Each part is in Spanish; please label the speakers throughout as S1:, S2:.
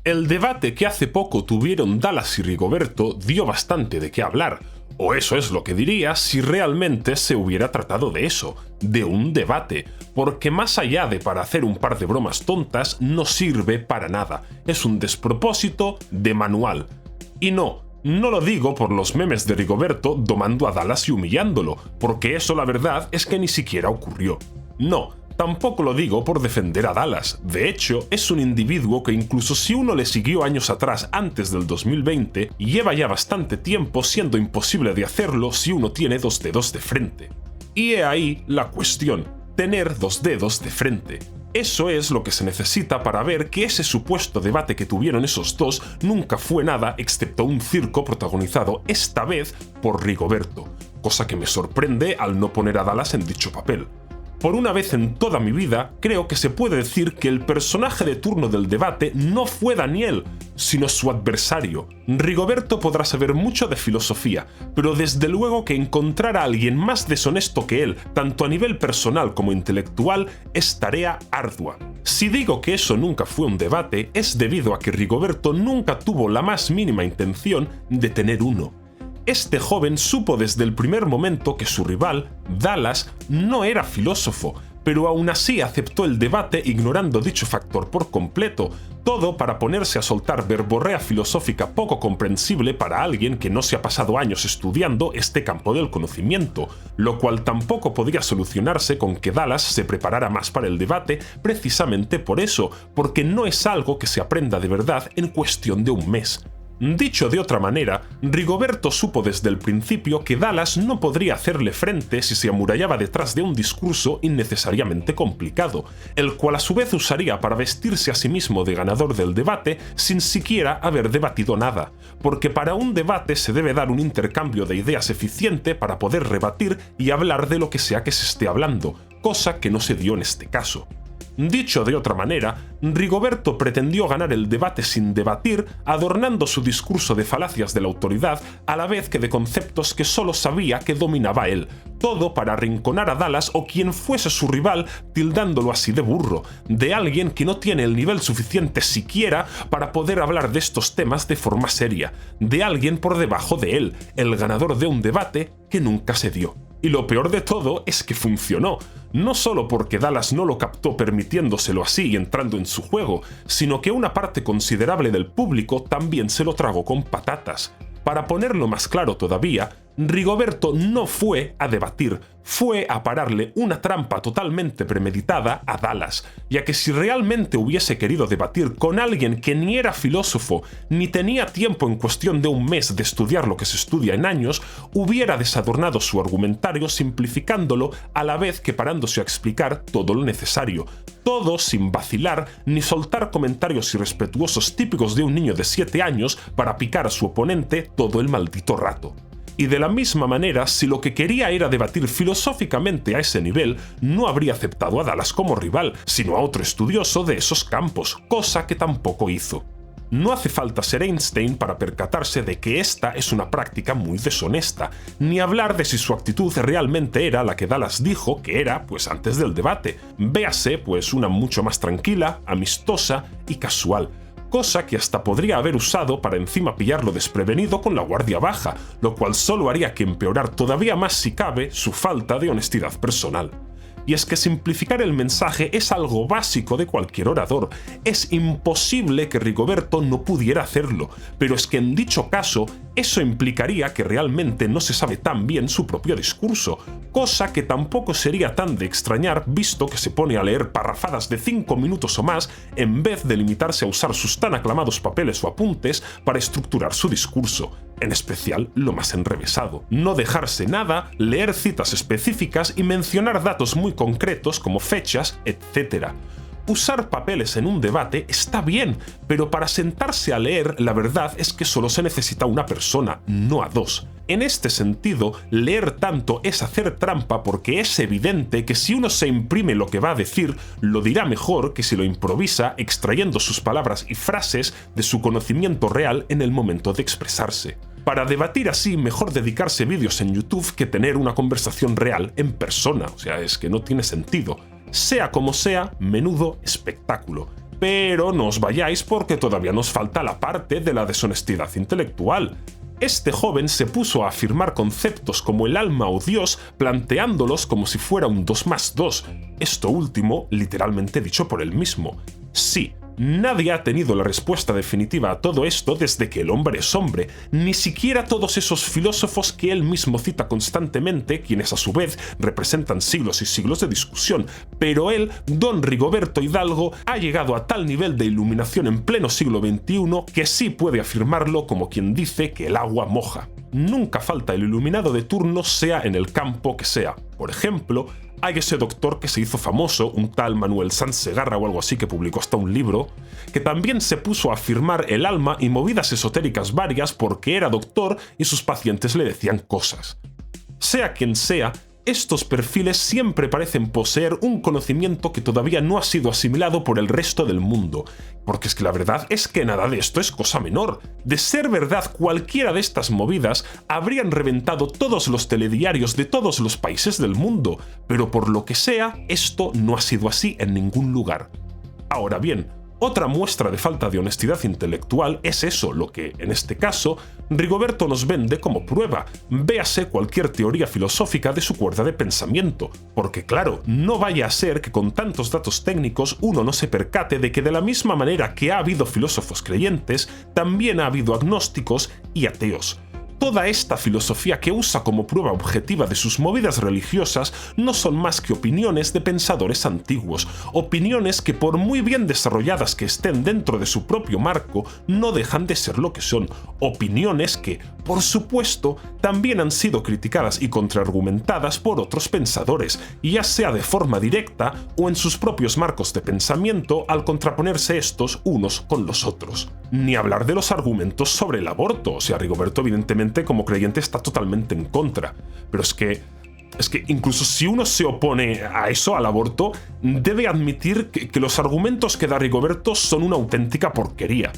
S1: El debate que hace poco tuvieron Dallas y Rigoberto dio bastante de qué hablar, o eso es lo que diría si realmente se hubiera tratado de eso, de un debate, porque más allá de para hacer un par de bromas tontas, no sirve para nada, es un despropósito de manual. Y no lo digo por los memes de Rigoberto domando a Dallas y humillándolo, porque eso la verdad es que ni siquiera ocurrió. No, tampoco lo digo por defender a Dallas. De hecho, es un individuo que incluso si uno le siguió años atrás antes del 2020, lleva ya bastante tiempo siendo imposible de hacerlo si uno tiene dos dedos de frente. Y he ahí la cuestión, tener dos dedos de frente. Eso es lo que se necesita para ver que ese supuesto debate que tuvieron esos dos nunca fue nada excepto un circo protagonizado esta vez por Rigoberto, cosa que me sorprende al no poner a Dallas en dicho papel. Por una vez en toda mi vida, creo que se puede decir que el personaje de turno del debate no fue Daniel, sino su adversario. Rigoberto podrá saber mucho de filosofía, pero desde luego que encontrar a alguien más deshonesto que él, tanto a nivel personal como intelectual, es tarea ardua. Si digo que eso nunca fue un debate, es debido a que Rigoberto nunca tuvo la más mínima intención de tener uno. Este joven supo desde el primer momento que su rival, Dallas, no era filósofo, pero aún así aceptó el debate ignorando dicho factor por completo, todo para ponerse a soltar verborrea filosófica poco comprensible para alguien que no se ha pasado años estudiando este campo del conocimiento, lo cual tampoco podría solucionarse con que Dallas se preparara más para el debate precisamente por eso, porque no es algo que se aprenda de verdad en cuestión de un mes. Dicho de otra manera, Rigoberto supo desde el principio que Dallas no podría hacerle frente si se amurallaba detrás de un discurso innecesariamente complicado, el cual a su vez usaría para vestirse a sí mismo de ganador del debate sin siquiera haber debatido nada, porque para un debate se debe dar un intercambio de ideas eficiente para poder rebatir y hablar de lo que sea que se esté hablando, cosa que no se dio en este caso. Dicho de otra manera, Rigoberto pretendió ganar el debate sin debatir, adornando su discurso de falacias de la autoridad a la vez que de conceptos que solo sabía que dominaba él, todo para arrinconar a Dallas o quien fuese su rival, tildándolo así de burro, de alguien que no tiene el nivel suficiente siquiera para poder hablar de estos temas de forma seria, de alguien por debajo de él, el ganador de un debate que nunca se dio. Y lo peor de todo es que funcionó, no solo porque Dallas no lo captó permitiéndoselo así y entrando en su juego, sino que una parte considerable del público también se lo tragó con patatas. Para ponerlo más claro todavía, Rigoberto no fue a debatir, fue a pararle una trampa totalmente premeditada a Dallas, ya que si realmente hubiese querido debatir con alguien que ni era filósofo, ni tenía tiempo en cuestión de un mes de estudiar lo que se estudia en años, hubiera desadornado su argumentario simplificándolo a la vez que parándose a explicar todo lo necesario, todo sin vacilar ni soltar comentarios irrespetuosos típicos de un niño de 7 años para picar a su oponente todo el maldito rato. Y de la misma manera, si lo que quería era debatir filosóficamente a ese nivel, no habría aceptado a Dallas como rival, sino a otro estudioso de esos campos, cosa que tampoco hizo. No hace falta ser Einstein para percatarse de que esta es una práctica muy deshonesta, ni hablar de si su actitud realmente era la que Dallas dijo que era, pues antes del debate. Véase, pues una mucho más tranquila, amistosa y casual. Cosa que hasta podría haber usado para encima pillarlo desprevenido con la guardia baja, lo cual solo haría que empeorar todavía más si cabe su falta de honestidad personal. Y es que simplificar el mensaje es algo básico de cualquier orador. Es imposible que Rigoberto no pudiera hacerlo, pero es que en dicho caso, eso implicaría que realmente no se sabe tan bien su propio discurso, cosa que tampoco sería tan de extrañar visto que se pone a leer parrafadas de 5 minutos o más en vez de limitarse a usar sus tan aclamados papeles o apuntes para estructurar su discurso. En especial lo más enrevesado. No dejarse nada, leer citas específicas y mencionar datos muy concretos como fechas, etc. Usar papeles en un debate está bien, pero para sentarse a leer la verdad es que solo se necesita una persona, no a dos. En este sentido, leer tanto es hacer trampa porque es evidente que si uno se imprime lo que va a decir, lo dirá mejor que si lo improvisa extrayendo sus palabras y frases de su conocimiento real en el momento de expresarse. Para debatir así, mejor dedicarse vídeos en YouTube que tener una conversación real en persona, o sea, es que no tiene sentido. Sea como sea, menudo espectáculo. Pero no os vayáis porque todavía nos falta la parte de la deshonestidad intelectual. Este joven se puso a afirmar conceptos como el alma o Dios, planteándolos como si fuera un 2 más 2, esto último literalmente dicho por él mismo. Sí, nadie ha tenido la respuesta definitiva a todo esto desde que el hombre es hombre, ni siquiera todos esos filósofos que él mismo cita constantemente, quienes a su vez representan siglos y siglos de discusión, pero él, don Rigoberto Hidalgo, ha llegado a tal nivel de iluminación en pleno siglo XXI que sí puede afirmarlo como quien dice que el agua moja. Nunca falta el iluminado de turno, sea en el campo que sea. Por ejemplo, hay ese doctor que se hizo famoso, un tal Manuel Sanz Segarra o algo así, que publicó hasta un libro, que también se puso a afirmar el alma y movidas esotéricas varias porque era doctor y sus pacientes le decían cosas. Sea quien sea, estos perfiles siempre parecen poseer un conocimiento que todavía no ha sido asimilado por el resto del mundo, porque es que la verdad es que nada de esto es cosa menor. De ser verdad cualquiera de estas movidas, habrían reventado todos los telediarios de todos los países del mundo, pero por lo que sea, esto no ha sido así en ningún lugar. Ahora bien, otra muestra de falta de honestidad intelectual es eso, lo que, en este caso, Rigoberto nos vende como prueba. Véase cualquier teoría filosófica de su cuerda de pensamiento, porque claro, no vaya a ser que con tantos datos técnicos uno no se percate de que de la misma manera que ha habido filósofos creyentes, también ha habido agnósticos y ateos. Toda esta filosofía que usa como prueba objetiva de sus movidas religiosas no son más que opiniones de pensadores antiguos, opiniones que por muy bien desarrolladas que estén dentro de su propio marco, no dejan de ser lo que son, opiniones que, por supuesto, también han sido criticadas y contraargumentadas por otros pensadores, ya sea de forma directa o en sus propios marcos de pensamiento al contraponerse estos unos con los otros. Ni hablar de los argumentos sobre el aborto, o sea, Rigoberto evidentemente como creyente está totalmente en contra, pero es que incluso si uno se opone a eso, al aborto, debe admitir que los argumentos que da Rigoberto son una auténtica porquería.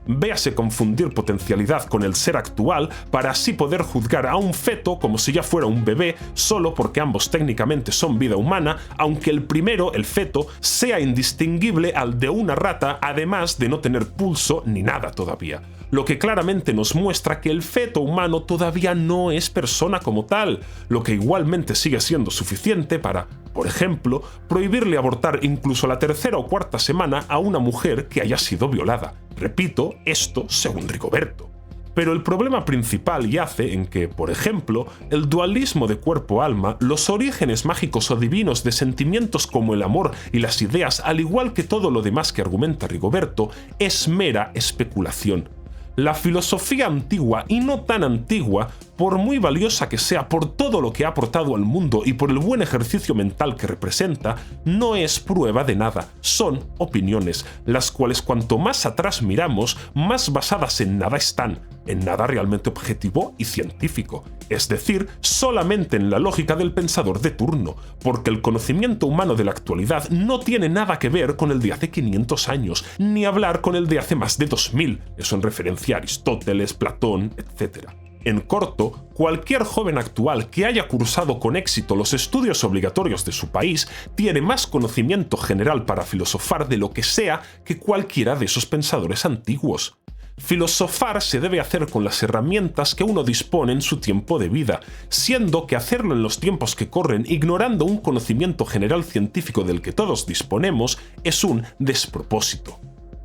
S1: Véase confundir potencialidad con el ser actual para así poder juzgar a un feto como si ya fuera un bebé solo porque ambos técnicamente son vida humana, aunque el primero, el feto, sea indistinguible al de una rata, además de no tener pulso ni nada todavía. Lo que claramente nos muestra que el feto humano todavía no es persona como tal, lo que igualmente sigue siendo suficiente para, por ejemplo, prohibirle abortar incluso la tercera o cuarta semana a una mujer que haya sido violada. Repito, esto según Rigoberto. Pero el problema principal yace en que, por ejemplo, el dualismo de cuerpo-alma, los orígenes mágicos o divinos de sentimientos como el amor y las ideas, al igual que todo lo demás que argumenta Rigoberto, es mera especulación. La filosofía antigua y no tan antigua, por muy valiosa que sea por todo lo que ha aportado al mundo y por el buen ejercicio mental que representa, no es prueba de nada, son opiniones, las cuales cuanto más atrás miramos, más basadas en nada están, en nada realmente objetivo y científico, es decir, solamente en la lógica del pensador de turno, porque el conocimiento humano de la actualidad no tiene nada que ver con el de hace 500 años, ni hablar con el de hace más de 2000, eso en referencia a Aristóteles, Platón, etc. En corto, cualquier joven actual que haya cursado con éxito los estudios obligatorios de su país tiene más conocimiento general para filosofar de lo que sea que cualquiera de esos pensadores antiguos. Filosofar se debe hacer con las herramientas que uno dispone en su tiempo de vida, siendo que hacerlo en los tiempos que corren ignorando un conocimiento general científico del que todos disponemos es un despropósito.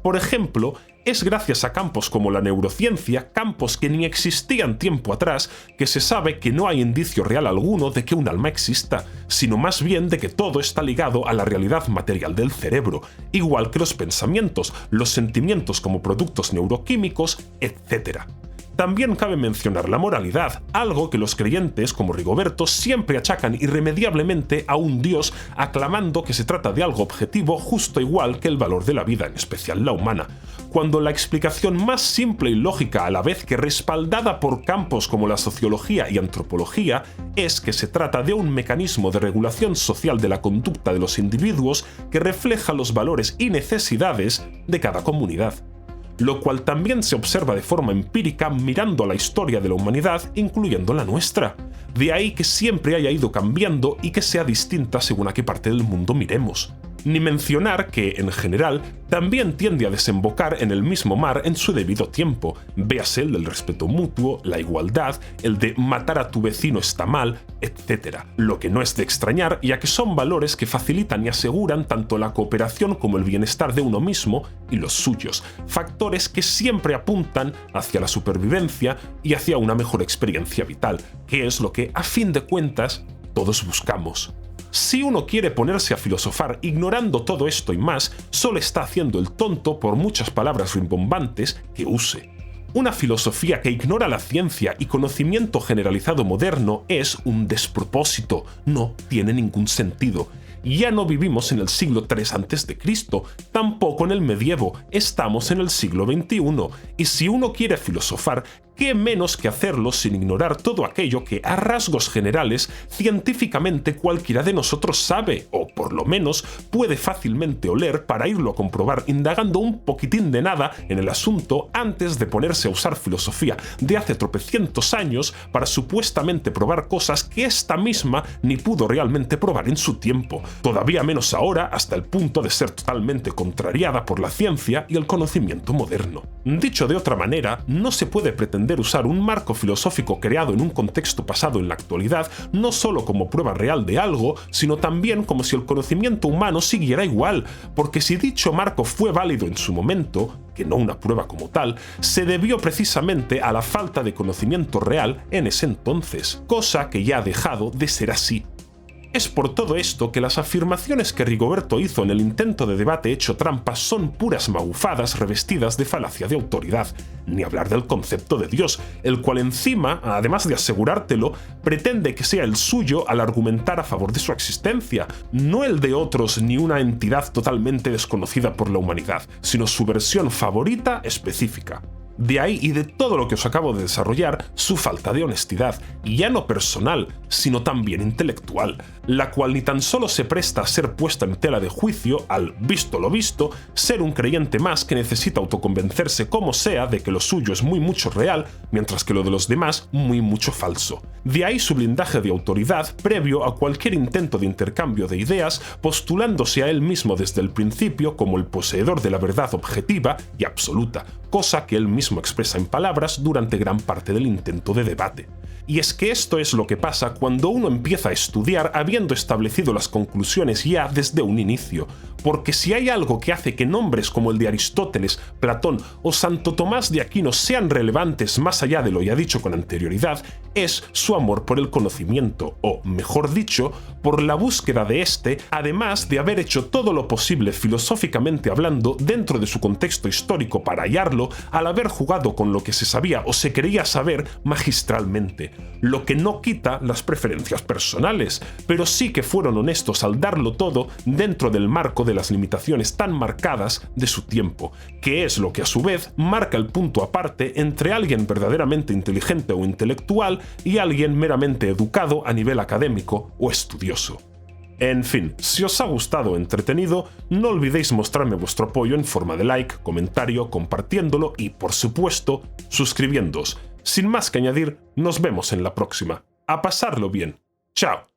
S1: Por ejemplo, es gracias a campos como la neurociencia, campos que ni existían tiempo atrás, que se sabe que no hay indicio real alguno de que un alma exista, sino más bien de que todo está ligado a la realidad material del cerebro, igual que los pensamientos, los sentimientos como productos neuroquímicos, etc. También cabe mencionar la moralidad, algo que los creyentes, como Rigoberto, siempre achacan irremediablemente a un Dios, aclamando que se trata de algo objetivo justo igual que el valor de la vida, en especial la humana, cuando la explicación más simple y lógica a la vez que respaldada por campos como la sociología y antropología es que se trata de un mecanismo de regulación social de la conducta de los individuos que refleja los valores y necesidades de cada comunidad, lo cual también se observa de forma empírica mirando a la historia de la humanidad, incluyendo la nuestra. De ahí que siempre haya ido cambiando y que sea distinta según a qué parte del mundo miremos. ni mencionar que, en general, también tiende a desembocar en el mismo mar en su debido tiempo, véase el del respeto mutuo, la igualdad, el de matar a tu vecino está mal, etc. Lo que no es de extrañar, ya que son valores que facilitan y aseguran tanto la cooperación como el bienestar de uno mismo y los suyos, factores que siempre apuntan hacia la supervivencia y hacia una mejor experiencia vital, que es lo que, a fin de cuentas, todos buscamos. Si uno quiere ponerse a filosofar ignorando todo esto y más, solo está haciendo el tonto por muchas palabras rimbombantes que use. Una filosofía que ignora la ciencia y conocimiento generalizado moderno es un despropósito, no tiene ningún sentido. Ya no vivimos en el siglo III a.C., tampoco en el medievo, estamos en el siglo XXI, y si uno quiere filosofar, ¿qué menos que hacerlo sin ignorar todo aquello que, a rasgos generales, científicamente cualquiera de nosotros sabe, o por lo menos puede fácilmente oler para irlo a comprobar indagando un poquitín de nada en el asunto antes de ponerse a usar filosofía de hace tropecientos años para supuestamente probar cosas que esta misma ni pudo realmente probar en su tiempo, todavía menos ahora hasta el punto de ser totalmente contrariada por la ciencia y el conocimiento moderno. Dicho de otra manera, no se puede pretender usar un marco filosófico creado en un contexto pasado en la actualidad no solo como prueba real de algo, sino también como si el conocimiento humano siguiera igual, porque si dicho marco fue válido en su momento, que no una prueba como tal, se debió precisamente a la falta de conocimiento real en ese entonces, cosa que ya ha dejado de ser así. Es por todo esto que las afirmaciones que Rigoberto hizo en el intento de debate hecho trampa son puras magufadas revestidas de falacia de autoridad, ni hablar del concepto de Dios, el cual encima, además de asegurártelo, pretende que sea el suyo al argumentar a favor de su existencia, no el de otros ni una entidad totalmente desconocida por la humanidad, sino su versión favorita específica. De ahí y de todo lo que os acabo de desarrollar, su falta de honestidad, y ya no personal, sino también intelectual, la cual ni tan solo se presta a ser puesta en tela de juicio al, visto lo visto, ser un creyente más que necesita autoconvencerse como sea de que lo suyo es muy mucho real, mientras que lo de los demás muy mucho falso. De ahí su blindaje de autoridad previo a cualquier intento de intercambio de ideas, postulándose a él mismo desde el principio como el poseedor de la verdad objetiva y absoluta, cosa que él mismo expresa en palabras durante gran parte del intento de debate. Y es que esto es lo que pasa cuando uno empieza a estudiar habiendo establecido las conclusiones ya desde un inicio, porque si hay algo que hace que nombres como el de Aristóteles, Platón o Santo Tomás de Aquino sean relevantes más allá de lo ya dicho con anterioridad, es su amor por el conocimiento, o mejor dicho, por la búsqueda de este, además de haber hecho todo lo posible filosóficamente hablando dentro de su contexto histórico para hallarlo, al haber jugado con lo que se sabía o se creía saber magistralmente, lo que no quita las preferencias personales, pero sí que fueron honestos al darlo todo dentro del marco de las limitaciones tan marcadas de su tiempo, que es lo que a su vez marca el punto aparte entre alguien verdaderamente inteligente o intelectual y alguien meramente educado a nivel académico o estudioso. En fin, si os ha gustado o entretenido, no olvidéis mostrarme vuestro apoyo en forma de like, comentario, compartiéndolo y, por supuesto, suscribiéndoos. Sin más que añadir, nos vemos en la próxima. A pasarlo bien. ¡Chao!